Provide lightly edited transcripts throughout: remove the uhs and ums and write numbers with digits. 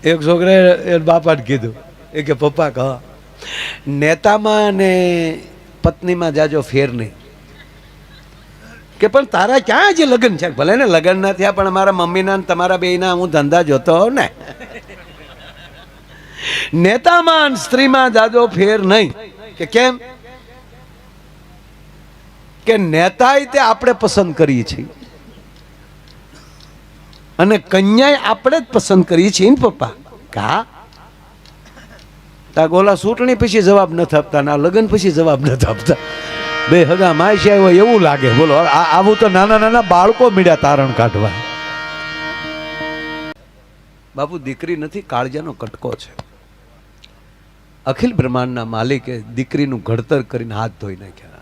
એક છોકરાએ બાપાને કીધું એ કે પપ્પા કહો નેતામાં ને પત્નીમાં જાજો ફેર નહીં કે પણ તારા ક્યાં હજી લગ્ન છે? ભલે ને લગ્ન ના થયા પણ મારા મમ્મીના તમારા બેયના હું ધંધા જોતો હોઉં ને. નેતામાં સ્ત્રીમાં જાજો ફેર નહીં. કે કેમ? કે નેતા તે આપણે પસંદ કરીએ છીએ અને કન્યા આપણે જ પસંદ કરીએ છીએ ને પપ્પા. કા તા ગોલા ચૂંટણી પછી જવાબ નથી આપતા ના લગ્ન પછી જવાબ નથી આપતા. બે હગા માયસી આવ્યો એવું લાગે. બોલો આવું તો નાના નાના બાળકો મીડ્યા તારણ કાઢવા. બાપુ દીકરી નથી કાળજાનો કટકો છે. અખિલ બ્રહ્માંડના માલિકે દીકરીનું ઘડતર કરીને હાથ ધોઈ નાખ્યા.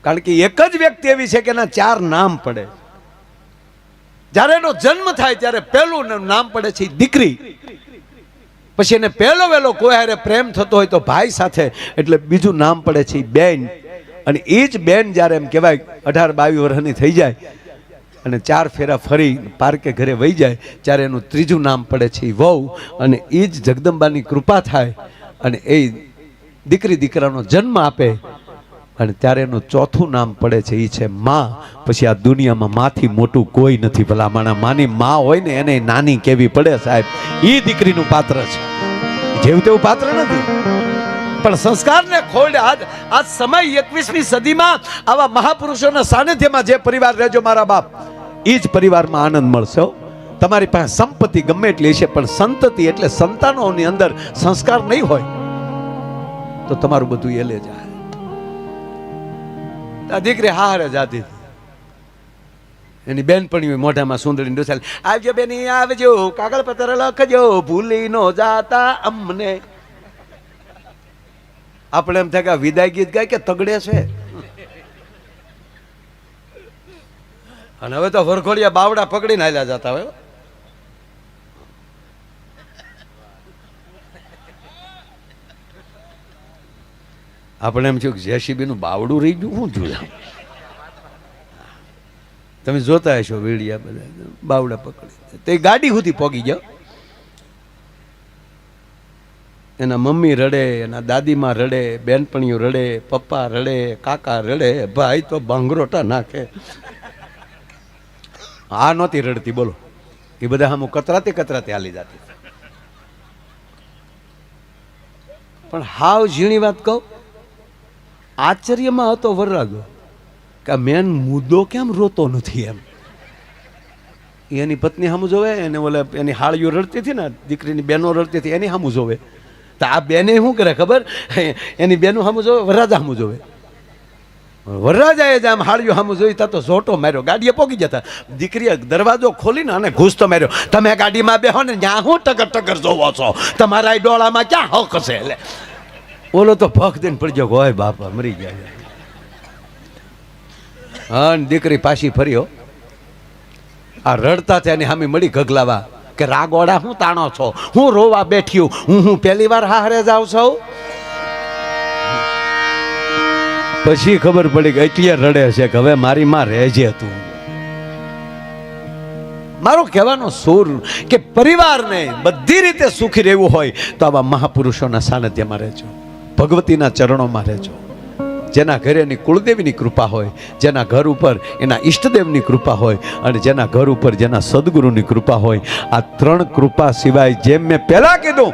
કારણ કે એક જ વ્યક્તિ એવી છે કે એના 4 નામ પડે. જ્યારે એનો જન્મ થાય ત્યારે પહેલું નામ પડે છે દીકરી. પછી એને પહેલો વહેલો કોઈ હારે પ્રેમ થતો હોય તો ભાઈ સાથે, એટલે બીજું નામ પડે છે બેન. અને એ જ બેન જ્યારે એમ કહેવાય 18-22 વર્ષની થઈ જાય અને 4 ફેરા ફરી પાર્કે ઘરે વહી જાય ત્યારે એનું ત્રીજું નામ પડે છે વહુ. અને એ જ જગદંબાની કૃપા થાય અને એ દીકરી દીકરાનો જન્મ આપે અને ત્યારે એનું ચોથું નામ પડે છે એ છે માં. પછી આ દુનિયામાં માથી મોટું કોઈ નથી. ભલા માની માં હોય ને એને નાની કેવી પડે સાહેબ. એ દીકરીનું પાત્ર છે, જેવું તેવું પાત્ર નથી. પણ સંસ્કારને ખોલ્ડ આજ સમય 21મી સદીમાં આવા મહાપુરુષોના સાનિધ્યમાં જે પરિવાર રહેજો મારા બાપ, એ જ પરિવારમાં આનંદ મળશે. તમારી પાસે સંપત્તિ ગમે એટલી છે પણ સંતતિ એટલે સંતાનોની અંદર સંસ્કાર નહીં હોય તો તમારું બધું એલે જાય. આ દીકરી હારે જાતી એની બેનપણી મોઢામાં સુંદરી ડોસાલ આવજો બેની આવજો કાગળ પત્ર લખજો ભૂલી નો જાતા અમને. આપણે એમ થાય કે વિદાય ગીત ગાય કે તગડે છે. અને હવે તો વરઘોડિયા બાવડા પકડીને હાલ્યા જતા હોય. આપણે એમ થયું કે જેસીબી નું બાવડું રહી ગયું. શું જોયું? તમે જોતા હશો વીડિયા બધા બાવડા પકડી તે ગાડી સુધી પોગી ગયો. એના મમ્મી રડે, એના દાદીમાં રડે, બેનપણીઓ રડે, પપ્પા રડે, કાકા રડે, ભાઈ તો ભાંગરોટા નાખે. આ નહોતી રડતી બોલો. એ બધા આમ કતરાતે કતરાતે હાલી જતી. પણ હાવ ઝીણી વાત કહું, આશ્ચર્યમાં હતો વરરાગો કે મેન મુદ્દો કેમ રોતો નથી એમ. એની પત્ની સામું જોવે, એને ઓલે એની હાળીઓ રડતી હતી ને, દીકરીની બહેનો રડતી હતી એની સામું જોવે. તો આ બેને શું કરે ખબર? એની બેનું સામું જોવે, વરરાજા સામું જોવે. વરરાજાએ જ આમ હાળીઓ સામું જોઈ તા તો ઝોટો માર્યો, ગાડીએ પોગી જતા. દીકરીએ દરવાજો ખોલીને અને ઘૂસતો માર્યો. તમે ગાડીમાં બેહો ને ત્યાં હું ટગર ટગર જોવો છો? તમારા ડોળામાં ક્યાં હક છે? એટલે ઓલો તો ભખ દઈને પડી ગયો, હોય બાપા મરી ગયા. હા દીકરી પાછી ફર્યો. આ રડતા થયા એની સામે મળી ગગલાવા કે રાગોડા હું તાણો છો, હું રોવા બેઠ્યું, હું પહેલી વાર હારે જાવ છું. પછી ખબર પડી કે એટલે રડે છે કે હવે મારી માં રહેજે તું. મારો કહેવાનો સૂર કે પરિવારને બધી રીતે સુખી રહેવું હોય તો આવા મહાપુરુષોના સાનિધ્યમાં રહેજો, ભગવતીના ચરણોમાં રહેજો. જેના ઘરે એની કુળદેવીની કૃપા હોય, જેના ઘર ઉપર એના ઈષ્ટદેવની કૃપા હોય અને જેના ઘર ઉપર જેના સદગુરુની કૃપા હોય. આ 3 કૃપા સિવાય જેમ મેં પહેલા કીધું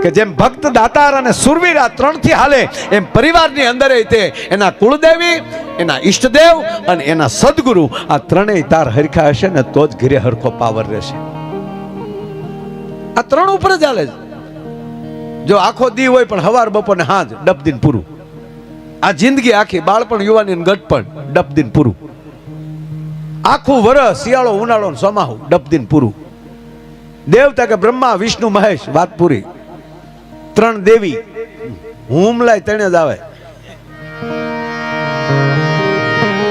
કે જેમ ભક્ત દાતાર અને સુરવીર આ 3થી હાલે એમ પરિવારની અંદર તે એના કુળદેવી, એના ઈષ્ટદેવ અને એના સદગુરુ આ 3 તાર હરખા હશે ને તો જ ઘરે હરખો પાવર રહેશે. આ 3 ઉપર જ હાલે. જો આખો દી હોય પણ હવાર બપોર ને હાંજ ડબ દિન પૂરું. આ જિંદગી આખી બાળપણ યુવાની ગટપણ ડબ દિન પૂરું. આખું વરસ શિયાળો ઉનાળો સોમાહુ ડબ દિન પૂરું. દેવતા કે બ્રહ્મા વિષ્ણુ મહેશ વાત પૂરી. 3 દેવી હુમલાય તણે જ આવે.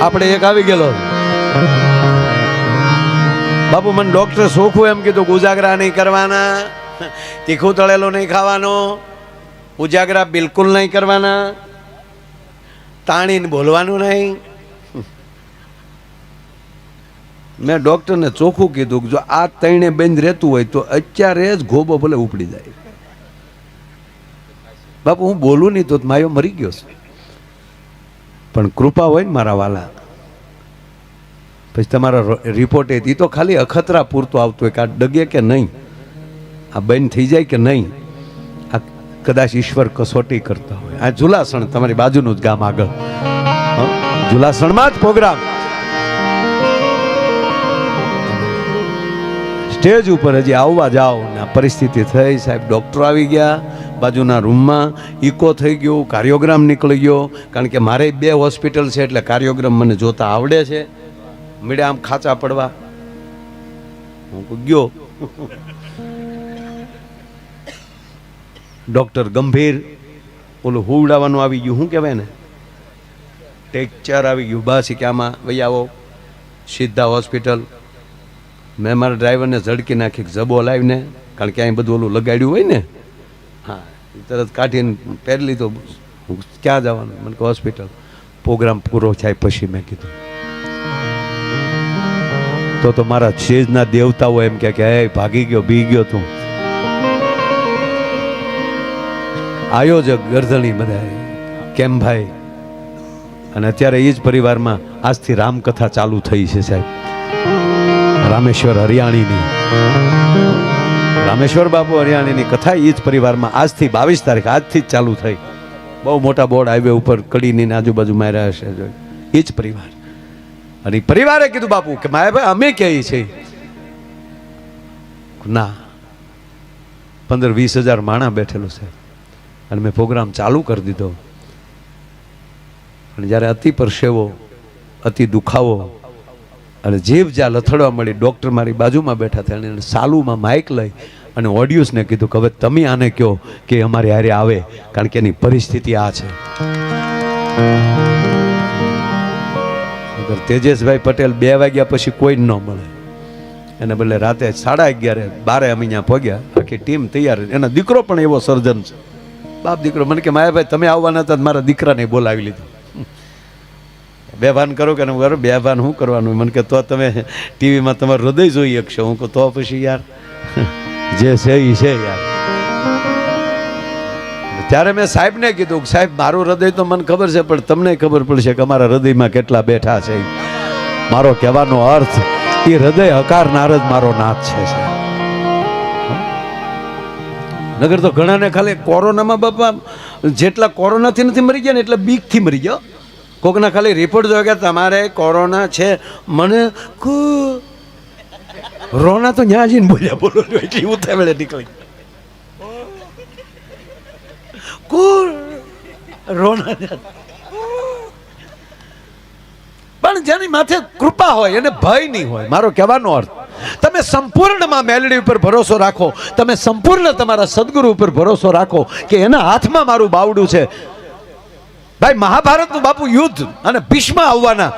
આપણે એક આવી ગયેલો બાપુ, મને ડોક્ટર સોખું એમ કીધું ઉજાગરા નહીં કરવાના, તીખું તળેલું નહીં ખાવાનું, ઉજાગરા બિલકુલ નહીં કરવાના, તાણીને બોલવાનું નહીં. મેં ડૉક્ટરને ચોખ્ખું કીધું કે જો આ તઈને બંધ રહેતું હોય તો અત્યારે જ ગોબો ભલે ઉપડી જાય. બાપુ હું બોલું નહીં તો માયો મરી ગયો છે, પણ કૃપા હોય ને મારા વાલા, પછી તમારા રિપોર્ટ એ તો ખાલી અખતરા પૂરતો આવતો હોય કે આ ડગે કે નહીં, આ બંધ થઈ જાય કે નહીં. આ કદાચ ઈશ્વર કસોટી કરતા હોય. આ ઝુલાસણ તમારી બાજુનું જ ગામ આગળ, ઝુલાસણમાં જ પ્રોગ્રામ. સ્ટેજ ઉપર હજી આવવા જાઓ ને આ પરિસ્થિતિ થઈ. સાહેબ ડૉક્ટર આવી ગયા, બાજુના રૂમમાં ઇકો થઈ ગયું, કાર્યોગ્રામ નીકળી ગયો. કારણ કે મારે 2 હોસ્પિટલ છે એટલે કાર્યોગ્રામ મને જોતા આવડે છે. મળ્યા આમ ખાચા પડવા, હું ગયો. ડૉક્ટર ગંભીર, ઓલું હુવડાવવાનું આવી ગયું, શું કહેવાય ને, ટેક્ચર આવી ગયું. બસ કે આમાં વહી આવો સીધા હોસ્પિટલ. મેં મારા ડ્રાઈવરને ઝડકી નાખી જબો લાવીને, કારણ કે અહીં બધું ઓલું લગાડ્યું હોય ને, હા તરત કાઢીને પહેરી લીધો. ક્યાં જવાનું? મને કે હોસ્પિટલ. પ્રોગ્રામ પૂરો થાય પછી મેં કીધું તો મારા શેજના દેવતાઓ એમ કે હે ભાગી ગયો, બી ગયો તું. આયોજક ગરધણી બધા કેમ ભાઈ. અને અત્યારે એ જ પરિવારમાં આજથી રામકથા ચાલુ થઈ છે સાહેબ, રામેશ્વર હરિયાણીની, રામેશ્વર બાપુ હરિયાણીની કથા એ જ પરિવારમાં આજથી 22 તારીખ આજથી જ ચાલુ થઈ. બહુ મોટા બોર્ડ હાઈવે ઉપર કડીની આજુબાજુ માર્યા હશે એ જ પરિવાર. અને પરિવારે કીધું બાપુ કે માયાભાઈ અમે કહીએ છીએ ના, 15-20 હજાર માણસ બેઠેલો છે. અને મેં પ્રોગ્રામ ચાલુ કરી દીધો. અને જ્યારે અતિ પરસેવો, અતિ દુખાવો અને જીભ જ્યાં લથડવા મળી, ડૉક્ટર મારી બાજુમાં બેઠા હતા અને સાલુમાં માઇક લઈ અને ઓડિયન્સને કીધું કે હવે તમે આને કહો કે અમારી હારે આવે, કારણ કે એની પરિસ્થિતિ આ છે. તેજસભાઈ પટેલ 2 વાગ્યા પછી કોઈ ન મળે, એને બદલે રાતે 11:30 12 અમે અહીંયા પહોંચ્યા. આખી ટીમ તૈયાર. એના દીકરો પણ એવો સર્જન છે, બાપ દીકરો. મને કે માયાભાઈ તમે આવવાના હતા, મારા દીકરાને બોલાવી લીધો. બે ભાન કરો કે બે ભાન શું કરવાનું? મને કે તો તમે ટીવીમાં તમારું હૃદય જોઈ શકશો. હું કહું તો પછી યાર જે છે એ છે યાર. ત્યારે મેં સાહેબને કીધું કે સાહેબ મારું હૃદય તો મને ખબર છે, પણ તમને ખબર પડશે કે અમારા હૃદયમાં કેટલા બેઠા છે. મારો કહેવાનો અર્થ એ હૃદય હકારનાર જ મારો નાથ છે. નગર તો ઘણાને ખાલી કોરોનામાં બાપા જેટલા કોરોનાથી નથી મરી ગયા ને એટલા બીકથી મરી ગયા. કોકના ખાલી રિપોર્ટ જોયો કે તમારે કોરોના છે, મને રોના તો ન્યા જઈને બોલ્યા બોલો એટલી ઉતાવળે નીકળી. રોના પણ જેની માથે કૃપા હોય એને ભય નહીં હોય. મારો કહેવાનો અર્થ તમે સંપૂર્ણમાં મેલડી ઉપર ભરોસો રાખો, તમે સંપૂર્ણ તમારા સદગુરુ ઉપર ભરોસો રાખો કે એના હાથમાં મારું બાવડું છે. ભાઈ મહાભારતનું બાપુ યુદ્ધ અને ભીષ્મ આવવાના,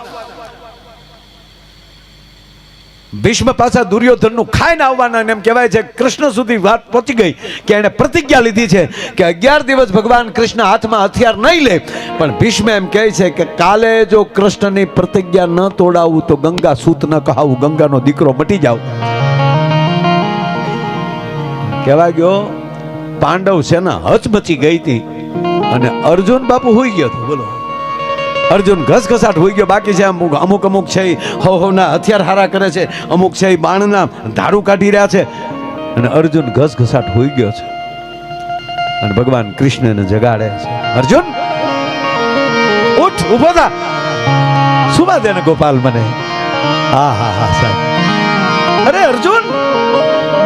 ભીષ્મ પાછા દુર્યોધનનું ખાઈને આવવાના. એમ કહેવાય છે કૃષ્ણ સુધી વાત પહોંચી ગઈ કે એને પ્રતિજ્ઞા લીધી છે કે 11 દિવસ ભગવાન કૃષ્ણ હાથમાં હથિયાર નહીં લે. પણ ભીષ્મ એમ કહે છે કે કાલે જો કૃષ્ણની પ્રતિજ્ઞા ન તોડાવું તો ગંગા સૂત ન કહાવું, ગંગાનો દીકરો મટી જાવ. કહેવાય ગયો પાંડવ સેના હચમચી ગઈ હતી અને અર્જુન બાપુ હોઈ ગયો હતો. બોલો અર્જુન ઘસઘસાટ હોઈ ગયો. બાકી છે અમુક છે હવના હથિયાર હારા કરે છે, અમુક છે બાણના ધારું કાઢી રહ્યા છે, અને અર્જુન ઘસઘસાટ હોઈ ગયો છે. અને ભગવાન કૃષ્ણને જગાડે છે, અર્જુન ઉઠ, ઉભો થા, સુવા દે ને ગોપાલ મને. હા હા હા સાહેબ, અરે અર્જુન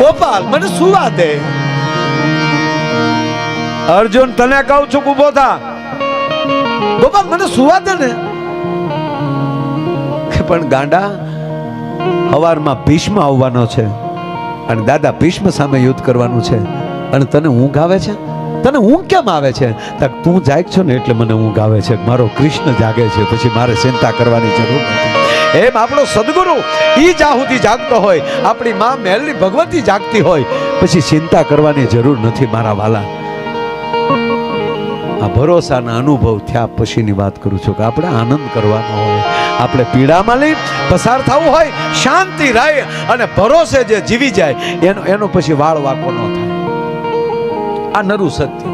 ગોપાલ મને સુવા દે. અર્જુન તને કહું છું ઉભો થા, ગોપાલ મને સુવા દે ને. પણ ગાંડા હવારમાં ભીષ્મ આવવાનો છે અને દાદા ભીષ્મ સામે યુદ્ધ કરવાનું છે, અને તને ઊંઘ આવે છે? તને ઊંઘ કેમ આવે છે? તું જાગ છો ને એટલે મને ઊંઘ આવે છે. મારો કૃષ્ણ જાગે છે, પછી મારે ચિંતા કરવાની જરૂર નથી. એમ આપણો સદગુરુ ઈ જાહુદી જાગતો હોય, આપણી માં મેલડી ભગવતી જાગતી હોય, પછી ચિંતા કરવાની જરૂર નથી મારા વાલા. આ ભરોસાના અનુભવ થયા પછીની વાત કરું છું કે આપણે આનંદ કરવાનો હોય, આપણે પીડામાં નહીં પસાર થવું હોય, શાંતિ રહે અને ભરોસે જે જીવી જાય એનો પછી વાળ વાકો ન થાય. આ નરું સત્ય.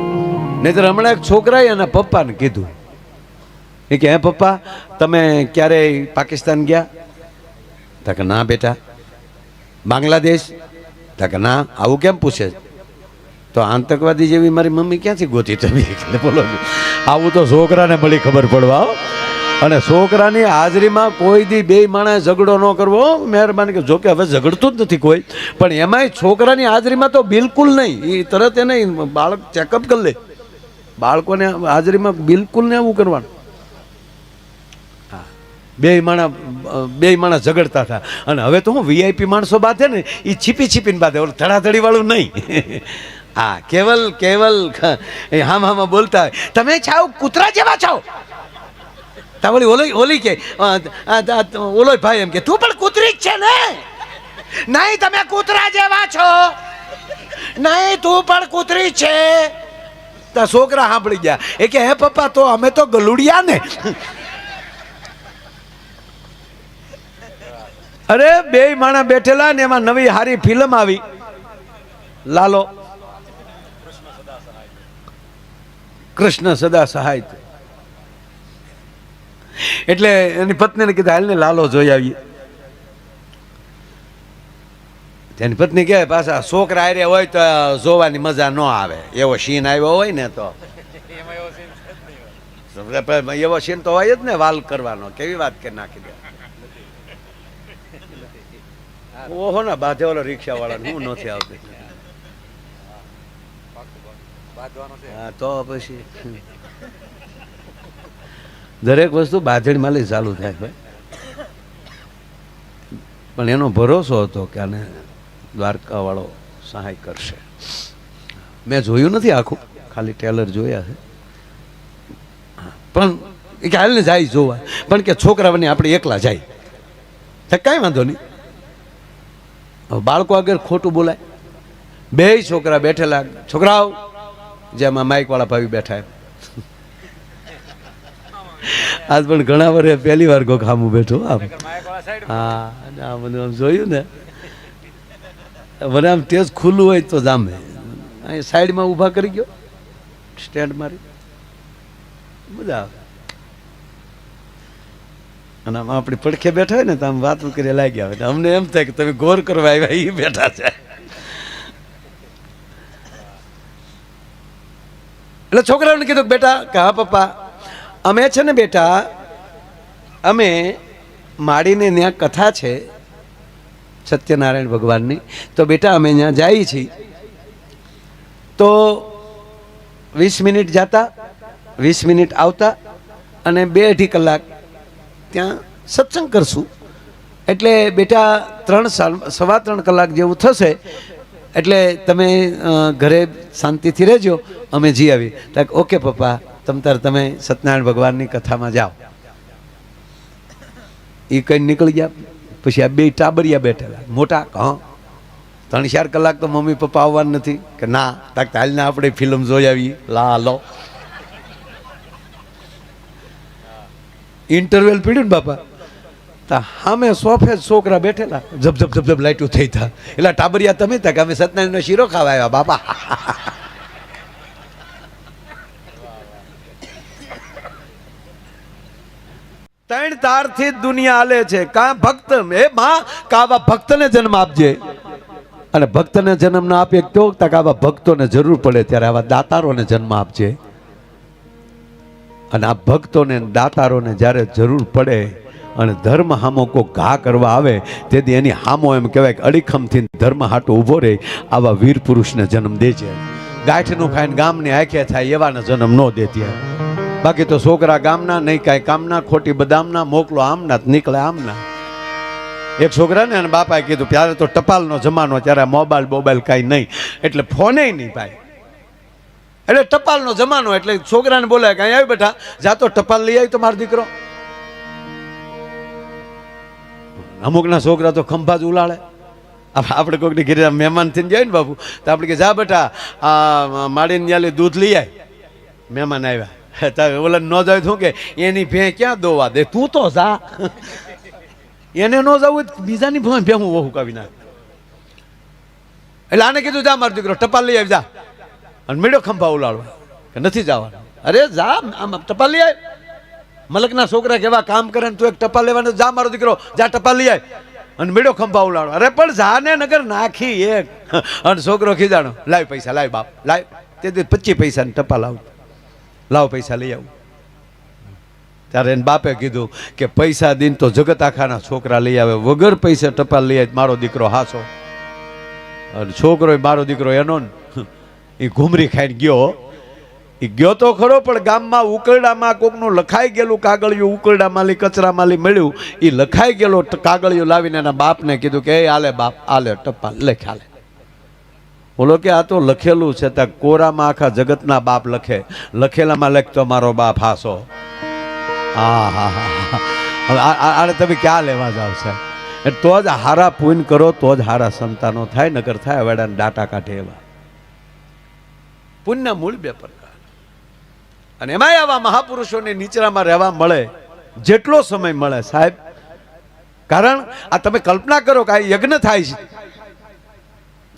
નહીંતર હમણાં એક છોકરાએ એના પપ્પાને કીધું કે હે પપ્પા તમે ક્યારેય પાકિસ્તાન ગયા? તા કે ના બેટા. બાંગ્લાદેશ? તા કે ના. આવું કેમ પૂછે? તો આતંકવાદી જેવી મારી મમ્મી ક્યાંથી ગોતી તમે? એટલે બોલો, આવું તો છોકરાને મળી ખબર પડવા. અને છોકરાની હાજરીમાં કોઈ દી બે માણસ ઝઘડો ન કરવો, મહેરબાની. કે જોકે હવે ઝઘડતું જ નથી કોઈ, પણ એમાંય છોકરાની હાજરીમાં તો બિલકુલ નહીં. એ તરત એને બાળક ચેકઅપ કરી લે. બાળકોને હાજરીમાં બિલકુલ ને એવું કરવાનું. બે માણસ ઝઘડતા હતા, અને હવે તો હું વીઆઈપી માણસો બાંધે ને એ છીપીને બાંધે, ઓલું ધડાધડી વાળું નહીં. હા, કેવલ હામાં બોલતા હોય, તમે છાવ કૂતરા જેવા છો. ઓલી કે ઓલો ભાઈ એમ કે તું પણ કૂતરી જ છે ને? નહીં, તમે કૂતરા જેવા છો. નહીં, તું પણ કૂતરી છે. તા છોકરા સાંભળી ગયા. એ કે હે પપ્પા તો અમે તો ગલુડિયા ને. અરે બે માણસ બેઠેલા ને એમાં નવી હારી ફિલ્મ આવી લાલો, કૃષ્ણ સદા સહાય. એટલે એની પત્નીને કીધું હાલ ને લાલો જોઈ આવીએ. તેની પત્ની કહે પાછા છોકરા હારે હોય તો જોવાની મજા ન આવે. એવો સીન આવ્યો હોય ને તો એવો સીન તો હોય જ ને, વાલ કરવાનો. કેવી વાત કરી નાખી દે. ઓહો ના બાધે ઓલો રિક્ષા વાળા હું નથી આવતી. હા તો પછી દરેક વસ્તુ બાંધણી માં ચાલુ થાય ભાઈ. પણ એનો ભરોસો હતો કે આને દ્વારકા વાળો સહાય કરશે. મેં જોયું નથી આખું, ખાલી ટ્રેલર જોયા છે. પણ એ કે હાલ ને જાય જોવા, પણ કે છોકરાઓને આપણે એકલા જાય તો કાંઈ વાંધો નહીં. બાળકો આગળ ખોટું બોલાય. બે છોકરા બેઠેલા, છોકરાઓ જેમાં માઇક વાળા ભાઈ બેઠા એમ. આજ પણ ઘણા વર્ષે પહેલી વાર કોઈ ખામું બેઠું આમ. હા, બધું આમ જોયું ને, મને આમ તેજ ખુલ્લું હોય તો જામે. અહીં સાઈડમાં ઊભા કરી ગયો, સ્ટેન્ડ મારી બધા. અને આમ આપણી પડખે બેઠા હોય ને તો આમ વાતો કરી લાગ્યા હોય. અમને એમ થાય કે તમે ગોર કરવા આવ્યા એ બેઠા છે. એટલે છોકરાઓને કીધું બેટા કે હા પપ્પા અમે છે ને બેટા, અમે માડીને ત્યાં કથા છે સત્યનારાયણ ભગવાનની, તો બેટા અમે ત્યાં જઈએ છીએ. તો 20 મિનિટ જતા 20 મિનિટ આવતા અને 2-2.5 કલાક ત્યાં સત્સંગ કરશું. એટલે બેટા 3-3.25 કલાક જેવું થશે. એટલે તમે ઘરે શાંતિથી રહેજો, અમે જી આવી. ઓકે પપ્પા, તમે સત્યનારાયણ ભગવાનની કથામાં જાઓ. એ કઈ નીકળી ગયા. પછી આ બે ટાબરિયા બેઠેલા મોટા, હા 3-4 કલાક તો મમ્મી પપ્પા આવવાનું નથી. કે ના, હાલના આપણે ફિલ્મ જોઈ આવીએ. લો ઇન્ટરવેલ પીડ્યું ને બાપા, તા સામે સોફે છોકરા બેઠેલા, જબ લાઈટું થઈ થા. એટલે ટાબરિયા તમે હતા કે અમે સત્યનારાયણનો શીરો ખાવા આવ્યા બાપા. ત્રણ તારથી દુનિયા હાલે છે. કા ભક્ત એ માં કાવા ભક્તને જન્મ આપજે. અને ભક્તને જન્મ ના આપે તો આવા ભક્તોને જરૂર પડે ત્યારે આવા દાતારોને જન્મ આપજે. અને આ ભક્તોને દાતારોને જ્યારે જરૂર પડે અને ધર્મ હામો કોઈ ઘા કરવા આવે તેથી એની હામો એમ કહેવાય કે અડીખમથી ધર્મ હાટો ઊભો રહે. આવા વીર પુરુષને જન્મ દેજે. ગાંઠનું ખાઈને ગામની આંખે થાય એવાને જન્મ ન દેતી. બાકી તો છોકરા ગામના નહીં કાંઈ કામના, ખોટી બદામના, મોકલો આમના નીકળે આમના. એક છોકરાને અને બાપાએ કીધું ત્યારે તો ટપાલનો જમાનો, ત્યારે મોબાઈલ કાંઈ નહીં, એટલે ફોને નહીં ભાઈ. એટલે ટપાલનો જમાનો, એટલે છોકરાને બોલાય કે અહીં આવી બેઠા જા તો ટપાલ લઈ આવી તો મારો દીકરો. અમુકના છોકરા તો ખંભા જ ઉલાળે. આપણે કોઈકની ઘરે મહેમાન થઈને જાય ને બાપુ, તો આપણે કે જા બેટા આ માડીને ન્યાલી દૂધ લઈ આવી. મહેમાન આવ્યા, ઓલા ન જાય શું કે એની ભે ક્યાં દોવા દે, તું તો જા. એને ન જવું બીજાની ભે હું વહુ કાવી નાખ. એટલે આને કીધું જા મારો દીકરો ટપાલ લઈ આવી જા, અને મેળ્યો ખંભા ઉલાડવા કે નથી જવાનું. અરે જા આમ ટપાલ લઈ આવી. મલકના છોકરા કેવા કામ કરે ને તું એક ટપાલ લેવાનું, જા મારો દીકરો જા ટપાલ લઈ આવી, અને મેળ્યો ખંભા ઉલાડવા. અરે પણ જાને નગર નાખી એક, અને છોકરો ખીજાણો લાવ પૈસા, લાવ બાપ લાવ. તે 25 પૈસાની ટપાલ આવું, લાવ પૈસા લઈ આવું. ત્યારે એને બાપે કીધું કે પૈસા દીન તો જગત આખાના છોકરા લઈ આવે, વગર પૈસે ટપાલ લઈ આવે મારો દીકરો હાસો. અને છોકરો મારો દીકરો એનો એ ઘૂમરી ખાઈને ગયો. એ ગયો તો ખરો, પણ ગામમાં ઉકરડામાં કોકનું લખાઈ ગયેલું કાગળિયું, ઉકરડામાં લી કચરામાં લી મળ્યું, એ લખાઈ ગયેલો કાગળિયું લાવીને એના બાપને કીધું કે આલે બાપ આલે ટપાલ લખ આલે. બોલો કે આ તો લખેલું છે, ત્યાં કોરામાં આખા જગતના બાપ લખે, લખેલામાં લખતો મારો બાપ હાસો. હા હા હા, હવે આને તમે ક્યાં લેવા જાવ સાહેબ? તો જ હારા પૂન કરો તો જ હારા સંતાનો થાય, નકર થાય વેડાને ડાટા કાઢે એવા. પુણ્યના મૂળ 2 પ્રકાર, અને એમાંય આવા મહાપુરુષોની નીચરામાં રહેવા મળે જેટલો સમય મળે સાહેબ. કારણ આ તમે કલ્પના કરો કે આ યજ્ઞ થાય છે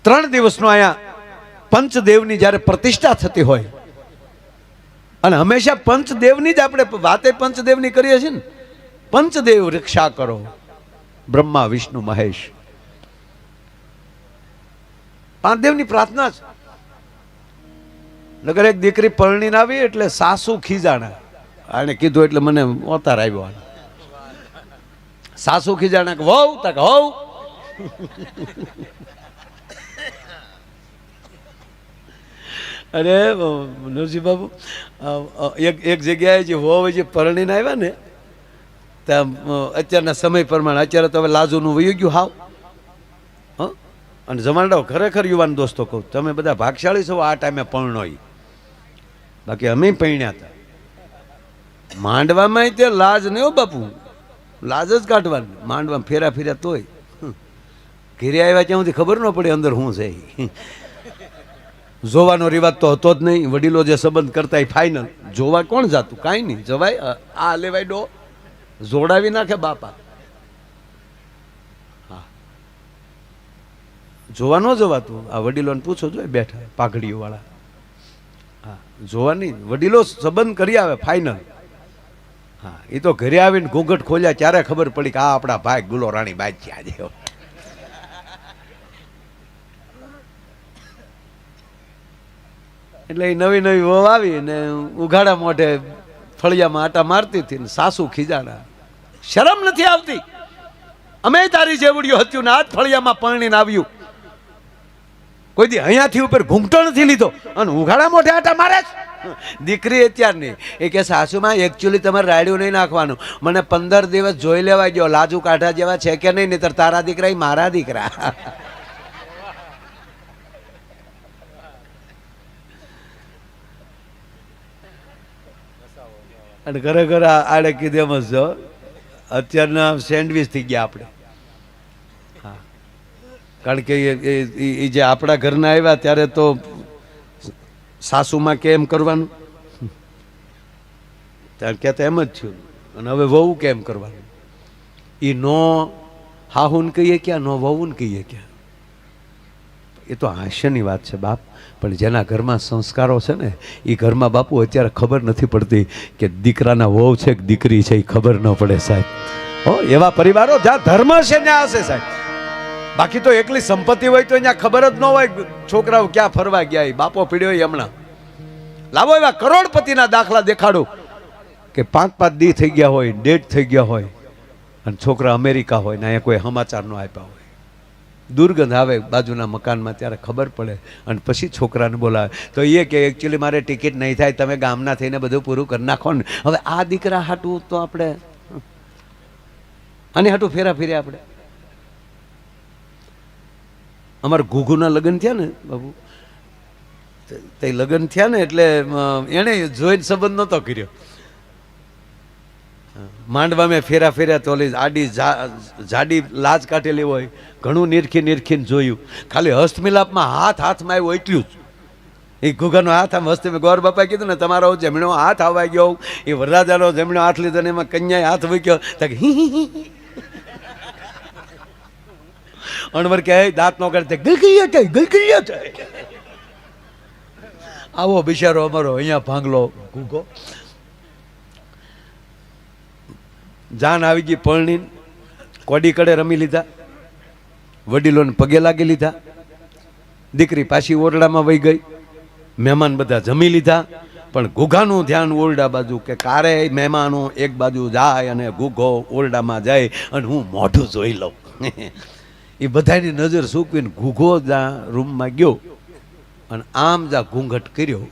3 દિવસનો, અહીંયા પંચદેવની જ્યારે પ્રતિષ્ઠા થતી હોય, અને હંમેશા પંચદેવની જ આપણે વાતે પંચદેવની કરીએ છીએ ને. પંચદેવ રક્ષા કરો, બ્રહ્મા વિષ્ણુ મહેશ, 5 દેવની પ્રાર્થના છે. નગર એક દીકરી પરણીને આવી એટલે સાસુ ખીજાણા, આને કીધું એટલે મને ઓતાર આવ્યો. સાસુ ખીજાણા કે વહુ તક હોવ. અરે નરસિંહ બાબુ, એક જગ્યાએ જે વહુ જે પરણીને આવ્યા ને, ત્યાં અત્યારના સમય પ્રમાણે અત્યારે તો હવે લાજુનું વયું ગયું હાવ. અને જમાડો ખરેખર યુવાન દોસ્તો કહું, તમે બધા ભાગશાળી છો આ ટાઈમે પરણોય. બાકી અમે પૈણ્યા હતા માંડવામાં, તે લાજ નહીં હો બાપુ, લાજ જ કાઢવાની. માંડવામાં ફેર્યા તોય ઘેરે આવ્યા ત્યાં સુધી ખબર ન પડે અંદર શું છે. જોવાનો રિવાજ તો હતો જ નહીં. વડીલો જે સંબંધ કરતા એ ફાઇનલ. જોવા કોણ જાતું? કાંઈ નહીં, જવાય આ લેવાય ડો જોડાવી નાખે બાપા. હા, જોવા ન જવાતું. આ વડીલોને પૂછો જોઈએ બેઠા પાઘડીઓ વાળા. હા, જોવા નહીં, વડીલો સંબંધ કરી આવે ફાઇનલ. હા, એ તો ઘરે આવીને ઘૂંઘટ ખોલ્યા ત્યારે ખબર પડી કે આ આપણા ભાઈ ગુલો રાણી બાજ છે આજે. એટલે એ નવી નવી વહુ આવી ને ઉઘાડા મોઢે ફળિયામાં આટા મારતી હતી ને સાસુ ખીજાણા. શરમ નથી આવતી? અમે તારી જેવડીઓ હતું ને આજ ફળિયામાં પરણીને આવ્યું. કોઈ દી અહીંયાથી ઉપર ઘૂંઘટો નથી લીધો અને ઉઘાડા મોઢે આટા મારે છે. દીકરી અત્યારની એ કે સાસુમાં એકચ્યુઅલી તમારે રાડ્યું નહીં નાખવાનું, મને 15 દિવસ જોઈ લેવા ગયો લાજુ કાઢા જેવા છે કે નહીં, નહીતર તારા દીકરા એ મારા દીકરા. અને ખરેખર આડે કીધું એમ જ અત્યારના સેન્ડવીચ થઈ ગયા આપણે. હા, કારણ કે એ જે આપણા ઘરના આવ્યા ત્યારે તો સાસુમાં કેમ કરવાનું ત્યારે કહેતા એમ જ થયું, અને હવે વહુ કેમ કરવાનું. એ નો હાહુન કહીએ ક્યાં, નો વહુન કહીએ ક્યાં. એ તો હાસ્યની વાત છે બાપ, પણ જેના ઘરમાં સંસ્કારો છે ને એ ઘરમાં બાપુ અત્યારે ખબર નથી પડતી કે દીકરાના વહુ છે કે દીકરી છે, એ ખબર ન પડે સાહેબ. હો, એવા પરિવારો જ્યાં ધર્મ છે ત્યાં હશે સાહેબ. બાકી તો એકલી સંપત્તિ હોય તો અહીંયા ખબર જ ન હોય છોકરાઓ ક્યાં ફરવા ગયા. એ બાપો પીડ્યો હમણાં લાવો એવા કરોડપતિના દાખલા દેખાડું કે 5-5 દી થઈ ગયા હોય, ડેટ થઈ ગયા હોય, અને છોકરા અમેરિકા હોય ને અહીંયા કોઈ સમાચાર ન આપ્યા હોય. દુર્ગંધ આવે બાજુના મકાનમાં ત્યારે ખબર પડે, અને પછી છોકરાને બોલાવે તો એ કે એકચ્યુઅલી મારે ટિકિટ નહીં થાય, તમે ગામના થઈને બધું પૂરું કરી નાખો ને. હવે આ દીકરા હાટું તો આપણે અને હાટું ફેરા ફેર્યા આપણે. અમારા ઘૂઘુના લગ્ન થયા ને બાબુ, તે લગ્ન થયા ને એટલે એણે જોઈને સંબંધ નહોતો કર્યો. માંડવા મેં ફેરા ફેર્યા તો આડી જાડી લાજ કાઢેલી હોય, ઘણું નિરખીને જોયું. ખાલી હસ્તમિલાપમાં હાથમાં આવ્યો એટલું જ. એ ઘૂઘાનો હાથ આમ વસ્તી ગોર બાપાએ કીધું ને તમારો જમણો હાથ આવવા ગયો, એ વરરાજાનો જમણો હાથ લીધો ને એમાં કન્યાએ હાથ મૂક્યો તો અણવર કે દાંત નો કરતે ગલગલિયા થાય. આવો બિચારો અમારો અહીંયા ભાંગલો ઘૂઘો. જાન આવી ગઈ પરણી, કોડી કડે રમી લીધા, વડીલોને પગે લાગી લીધા, દીકરી પાછી ઓરડામાં વહી ગઈ, મહેમાન બધા જમી લીધા. પણ ઘૂઘાનું ધ્યાન ઓરડા બાજુ કે કારે મહેમાનો એક બાજુ જાય અને ઘૂઘો ઓરડામાં જાય અને હું મોઢું જોઈ લઉં. એ બધાની નજર સૂકવીને ઘૂઘો જ્યાં રૂમમાં ગયો અને આમ જા ઘૂંઘટ કર્યો.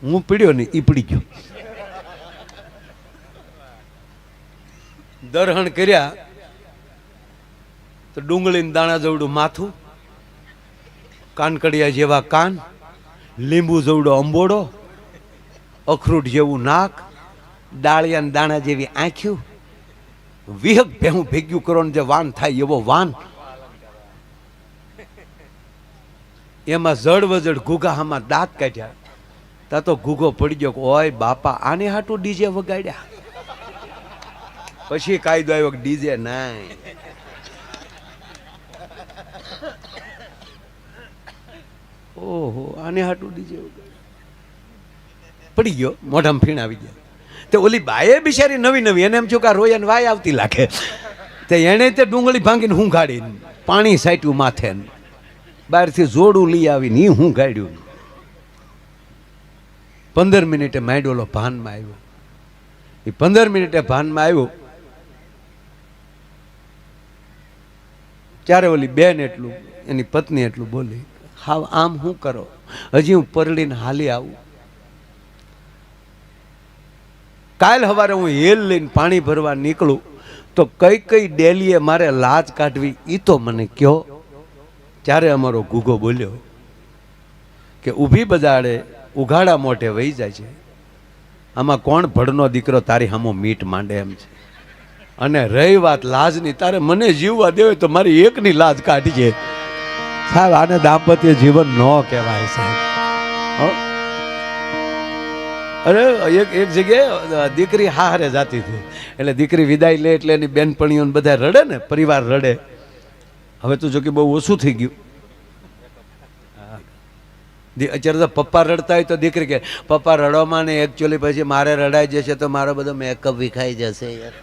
હું પીડ્યો ને એ પડી ગયો. દરહણ કર્યા તો ડુંગળીને દાણા જેવડું માથું, કાનકડિયા જેવા કાન, લીંબુ જેવડો અંબોડો, અખરૂટ જેવું નાક, ડાળિયાના દાણા જેવી આંખ્યું, વિહક ભેહું ભેગ્યું કરો જે વાન થાય એવો વાન. એમાં જડ વજડ ઘૂઘામાં દાંત કાઢ્યા. તા તો ઘૂઘો પડી ગયો, ઓય બાપા આને હાટું ડીજે વગાડ્યા. પછી કાયદો આવ્યો કે ડીજે નાય. ઓહો આને હાટું ડીજે પડી ગયો, મોઢામાં ફીણ આવી ગયા. તે ઓલી બાએ બિચારી નવી નવી એને એમ છું કે રોય ને વાય આવતી લાગે. તે એણે તે ડુંગળી ભાંગીને હું ગાડીને પાણી સાટ્યું માથે, બહારથી જોડું લઈ આવીને એ હું ગાડ્યું. 15 મિનિટે માંડોલો ભાનમાં આવ્યો. એ 15 મિનિટે ભાનમાં આવ્યો ત્યારે ઓલી બેન એટલું, એની પત્ની એટલું બોલી, હા આમ શું કરો, હજી હું પરડીને હાલી આવું. કાલ સવારે હું હેલ લઈને પાણી ભરવા નીકળું તો કઈ કઈ ડેલીએ મારે લાજ કાઢવી એ તો મને કહો. ત્યારે અમારો ઘૂઘો બોલ્યો કે ઊભી બજાડે ઉઘાડા મોઢે વહી જાય છે, આમાં કોણ ભડનો દીકરો તારી હામો મીટ માંડે એમ છે. અને રહી વાત લાજની, તારે મને જીવવા દેવે તો મારી એકની લાજ કાઢીએ. સાહેબ આને દાંપત્ય જીવન ન કહેવાય સાહેબ. અરે એક જગ્યાએ દીકરી હારે જાતી હતી, એટલે દીકરી વિદાય લે એટલે એની બેનપણીઓ બધા રડે ને, પરિવાર રડે. હવે તો જો કે બહુ ઓછું થઈ ગયું. અત્યારે તો પપ્પા રડતા હોય તો દીકરી કે પપ્પા રડવામાં ને એકચ્યુઅલી પછી મારે રડાઈ જશે તો મારો બધો મેકઅપ વિખાઈ જશે યાર.